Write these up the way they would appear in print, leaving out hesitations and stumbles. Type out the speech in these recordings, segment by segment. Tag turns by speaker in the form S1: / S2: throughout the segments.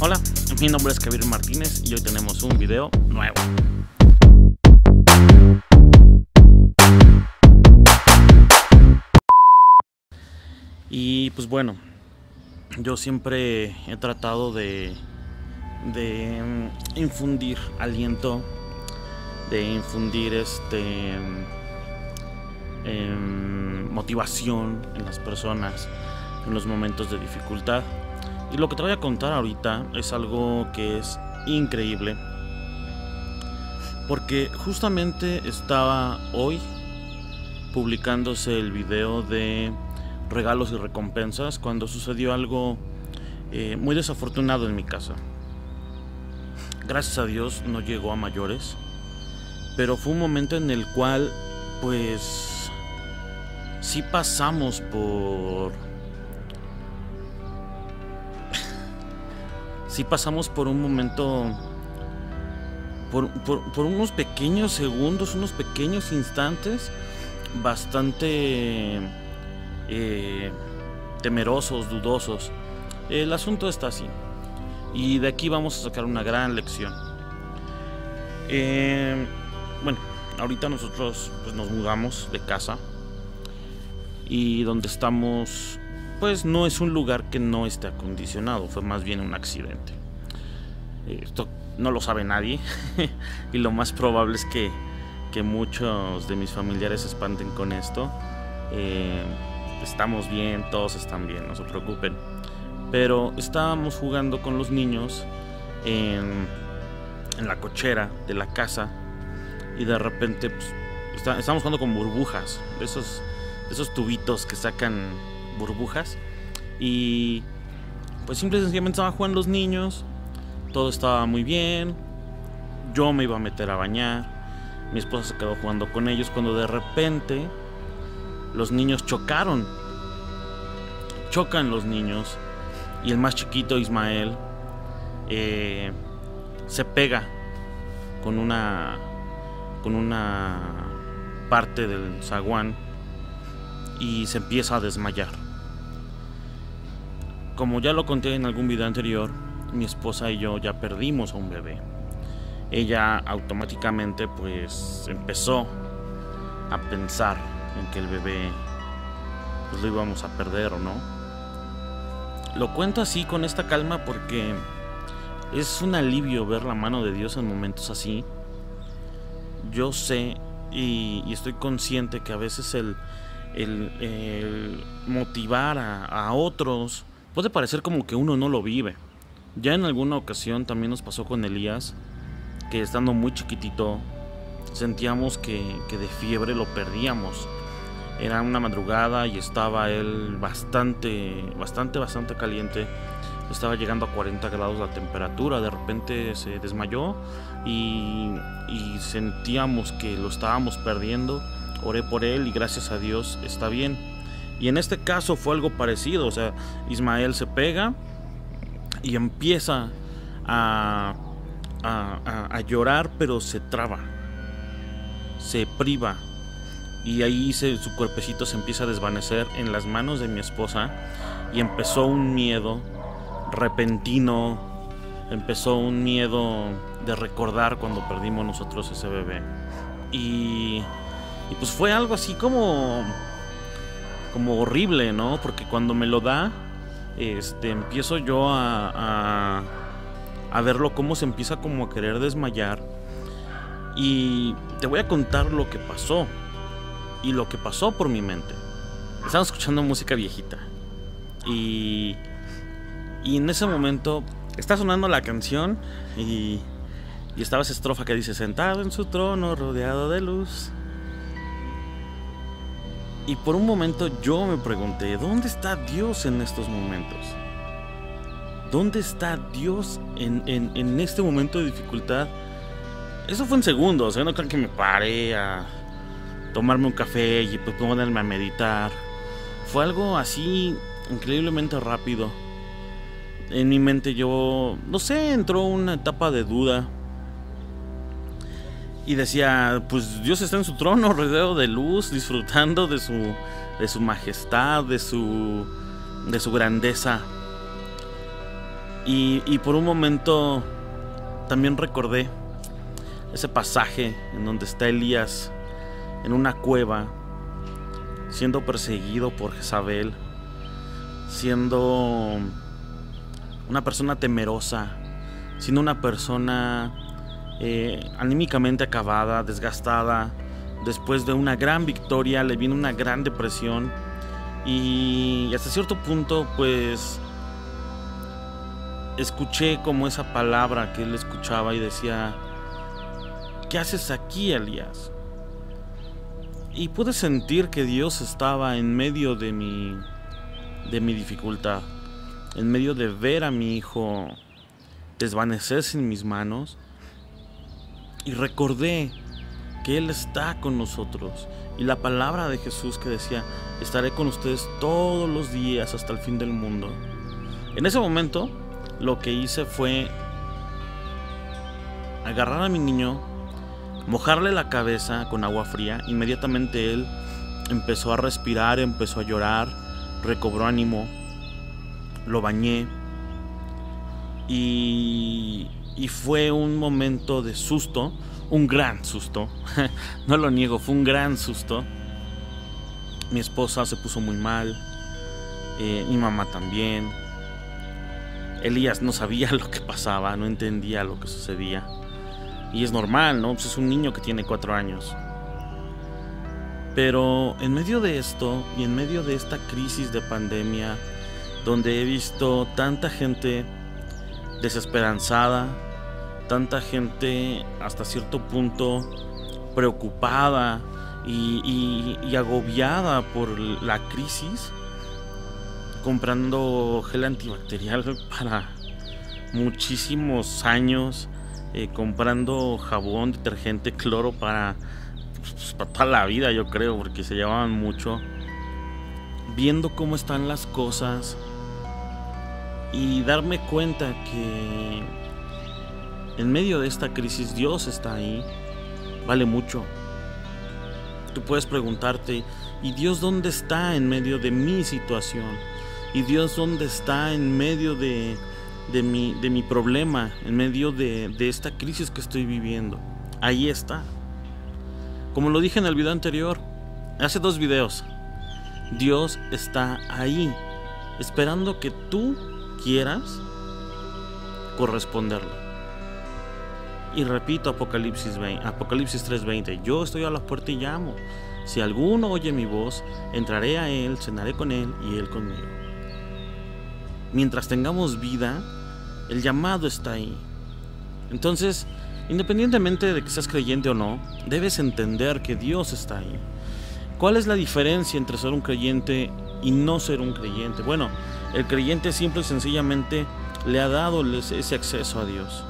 S1: Hola, mi nombre es Kabir Martínez y hoy tenemos un video nuevo. Y pues bueno, yo siempre he tratado de infundir aliento, de infundir motivación en las personas en los momentos de dificultad. Y lo que te voy a contar ahorita es algo que es increíble, porque justamente estaba hoy publicándose el video de regalos y recompensas cuando sucedió algo muy desafortunado en mi casa. Gracias a Dios no llegó a mayores, pero fue un momento en el cual pues sí pasamos por un momento, por unos pequeños segundos, unos pequeños instantes bastante temerosos, dudosos. El asunto está así, y de aquí vamos a sacar una gran lección. Bueno, ahorita nosotros pues nos mudamos de casa, y donde estamos pues no es un lugar que no esté acondicionado, fue más bien un accidente. Esto no lo sabe nadie y lo más probable es que muchos de mis familiares se espanten con esto. Estamos bien, todos están bien, no se preocupen. Pero estábamos jugando con los niños en la cochera de la casa, y de repente pues, estábamos jugando con burbujas, de esos tubitos que sacan burbujas, y pues simple y sencillamente estaban jugando los niños, todo estaba muy bien, yo me iba a meter a bañar, mi esposa se quedó jugando con ellos, cuando de repente los niños chocan los niños, y el más chiquito, Ismael, se pega con una parte del zaguán y se empieza a desmayar. Como ya lo conté en algún video anterior, mi esposa y yo ya perdimos a un bebé. Ella automáticamente pues empezó a pensar en que el bebé pues lo íbamos a perder o no. Lo cuento así con esta calma porque es un alivio ver la mano de Dios en momentos así. Yo sé y estoy consciente que a veces el motivar a otros puede parecer como que uno no lo vive. Ya en alguna ocasión también nos pasó con Elías, que estando muy chiquitito sentíamos que de fiebre lo perdíamos. Era una madrugada y estaba él bastante caliente. Estaba llegando a 40 grados la temperatura. De repente se desmayó y sentíamos que lo estábamos perdiendo. Oré por él y gracias a Dios está bien. Y en este caso fue algo parecido. O sea, Ismael se pega y empieza a llorar, pero se traba, se priva, y ahí su cuerpecito se empieza a desvanecer en las manos de mi esposa, y empezó un miedo repentino, empezó un miedo de recordar cuando perdimos nosotros ese bebé, y pues fue algo así como horrible, ¿no? Porque cuando me lo da, empiezo yo a verlo cómo se empieza como a querer desmayar, y te voy a contar lo que pasó y lo que pasó por mi mente. Estaba escuchando música viejita y en ese momento está sonando la canción y estaba esa estrofa que dice: sentado en su trono rodeado de luz. Y por un momento yo me pregunté, ¿dónde está Dios en estos momentos? ¿Dónde está Dios en este momento de dificultad? Eso fue en segundos, no creo que me paré a tomarme un café y pues ponerme a meditar. Fue algo así increíblemente rápido. En mi mente yo, no sé, entró una etapa de duda. Y decía, pues Dios está en su trono, rodeado de luz, disfrutando de su majestad, de su grandeza. Y por un momento también recordé ese pasaje en donde está Elías en una cueva, siendo perseguido por Jezabel, siendo una persona temerosa, siendo una persona anímicamente acabada, desgastada. Después de una gran victoria le viene una gran depresión, y hasta cierto punto pues escuché como esa palabra que él escuchaba y decía: ¿qué haces aquí, Elías? Y pude sentir que Dios estaba en medio de mi dificultad, en medio de ver a mi hijo desvanecerse en mis manos, y recordé que Él está con nosotros, y la palabra de Jesús que decía: estaré con ustedes todos los días hasta el fin del mundo. En ese momento lo que hice fue agarrar a mi niño, mojarle la cabeza con agua fría. Inmediatamente él empezó a respirar, empezó a llorar, recobró ánimo, lo bañé, y fue un momento de susto, un gran susto. No lo niego, fue un gran susto. Mi esposa se puso muy mal, mi mamá también. Elías no sabía lo que pasaba, no entendía lo que sucedía. Y es normal, ¿no? Pues es un niño que tiene 4 años. Pero en medio de esto y en medio de esta crisis de pandemia, donde he visto tanta gente desesperanzada, tanta gente hasta cierto punto preocupada y agobiada por la crisis, comprando gel antibacterial para muchísimos años, comprando jabón, detergente, cloro para toda la vida, yo creo, porque se llevaban mucho, viendo cómo están las cosas, y darme cuenta que en medio de esta crisis Dios está ahí, vale mucho. Tú puedes preguntarte: ¿y Dios dónde está en medio de mi situación? ¿Y Dios dónde está en medio de mi problema, en medio de esta crisis que estoy viviendo? Ahí está. Como lo dije en el video anterior, hace 2 videos, Dios está ahí, esperando que tú quieras corresponderle. Y repito, Apocalipsis 3:20: yo estoy a la puerta y llamo. Si alguno oye mi voz, entraré a él, cenaré con él y él conmigo. Mientras tengamos vida, el llamado está ahí. Entonces, independientemente de que seas creyente o no, debes entender que Dios está ahí. ¿Cuál es la diferencia entre ser un creyente y no ser un creyente? Bueno, el creyente simple y sencillamente le ha dado ese acceso a Dios.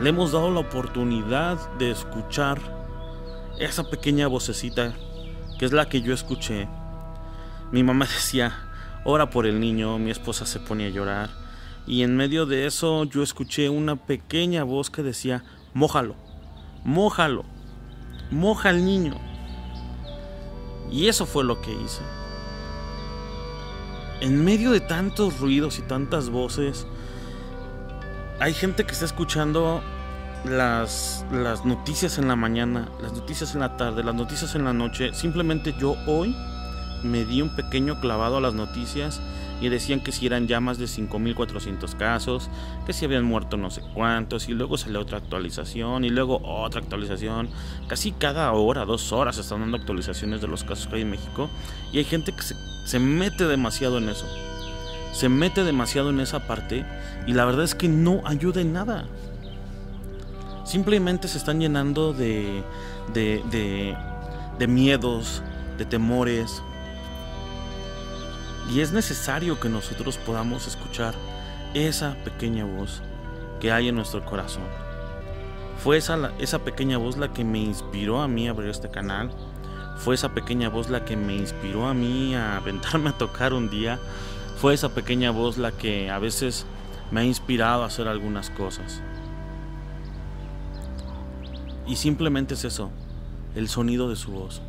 S1: Le hemos dado la oportunidad de escuchar esa pequeña vocecita que es la que yo escuché. Mi mamá decía: ora por el niño. Mi esposa se ponía a llorar, y en medio de eso yo escuché una pequeña voz que decía: mójalo, mójalo, moja al niño. Y eso fue lo que hice. En medio de tantos ruidos y tantas voces, hay gente que está escuchando las noticias en la mañana, las noticias en la tarde, las noticias en la noche. Simplemente yo hoy me di un pequeño clavado a las noticias, y decían que si eran ya más de 5,400 casos, que si habían muerto no sé cuántos, y luego salió otra actualización, y luego otra actualización. Casi cada hora, 2 horas están dando actualizaciones de los casos que hay en México, y hay gente que se mete demasiado en eso, se mete demasiado en esa parte, y la verdad es que no ayuda en nada. Simplemente se están llenando de miedos, de temores. Y es necesario que nosotros podamos escuchar esa pequeña voz que hay en nuestro corazón. Fue esa pequeña voz la que me inspiró a mí a abrir este canal. Fue esa pequeña voz la que me inspiró a mí a aventarme a tocar un día. Fue esa pequeña voz la que a veces me ha inspirado a hacer algunas cosas. Y simplemente es eso, el sonido de su voz.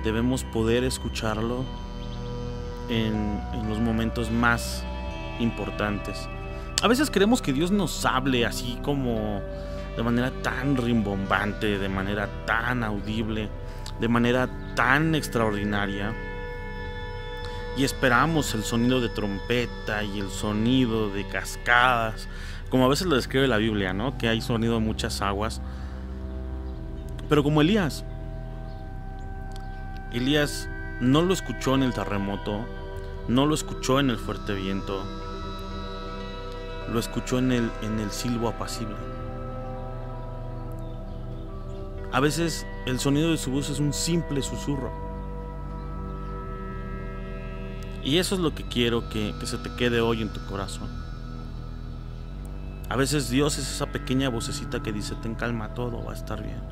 S1: Debemos poder escucharlo en los momentos más importantes. A veces queremos que Dios nos hable así como de manera tan rimbombante, de manera tan audible, de manera tan extraordinaria. Y esperamos el sonido de trompeta y el sonido de cascadas, como a veces lo describe la Biblia, ¿no? Que hay sonido de muchas aguas. Pero como Elías no lo escuchó en el terremoto, no lo escuchó en el fuerte viento, lo escuchó en el silbo apacible. A veces el sonido de su voz es un simple susurro. Y eso es lo que quiero que se te quede hoy en tu corazón. A veces Dios es esa pequeña vocecita que dice: ten calma, todo va a estar bien.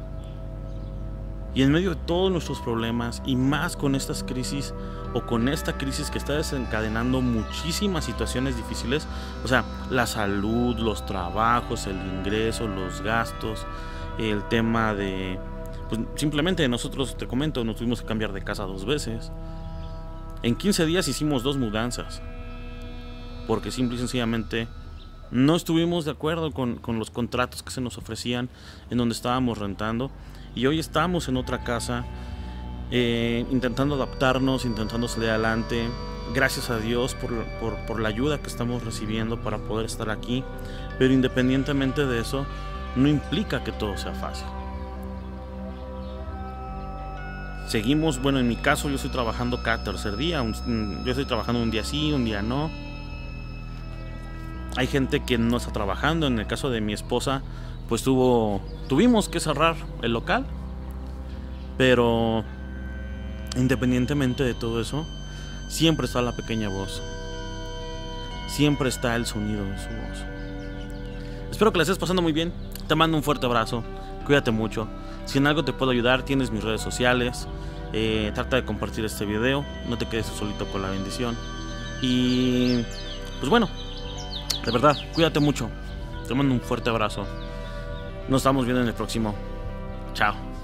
S1: Y en medio de todos nuestros problemas, y más con estas crisis, o con esta crisis que está desencadenando muchísimas situaciones difíciles, o sea, la salud, los trabajos, el ingreso, los gastos, el tema de, pues simplemente nosotros, te comento, nos tuvimos que cambiar de casa 2 veces. En 15 días hicimos 2 mudanzas, porque simple y sencillamente no estuvimos de acuerdo con los contratos que se nos ofrecían en donde estábamos rentando. Y hoy estamos en otra casa, intentando adaptarnos, intentando salir adelante. Gracias a Dios por la ayuda que estamos recibiendo para poder estar aquí. Pero independientemente de eso, no implica que todo sea fácil. Seguimos, bueno, en mi caso yo estoy trabajando cada tercer día. Yo estoy trabajando un día sí, un día no. Hay gente que no está trabajando. En el caso de mi esposa, pues tuvimos que cerrar el local. Pero independientemente de todo eso, siempre está la pequeña voz. Siempre está el sonido de su voz. Espero que la estés pasando muy bien. Te mando un fuerte abrazo. Cuídate mucho. Si en algo te puedo ayudar, tienes mis redes sociales. Trata de compartir este video. No te quedes solito con la bendición. Y pues bueno, de verdad, cuídate mucho. Te mando un fuerte abrazo. Nos estamos viendo en el próximo. Chao.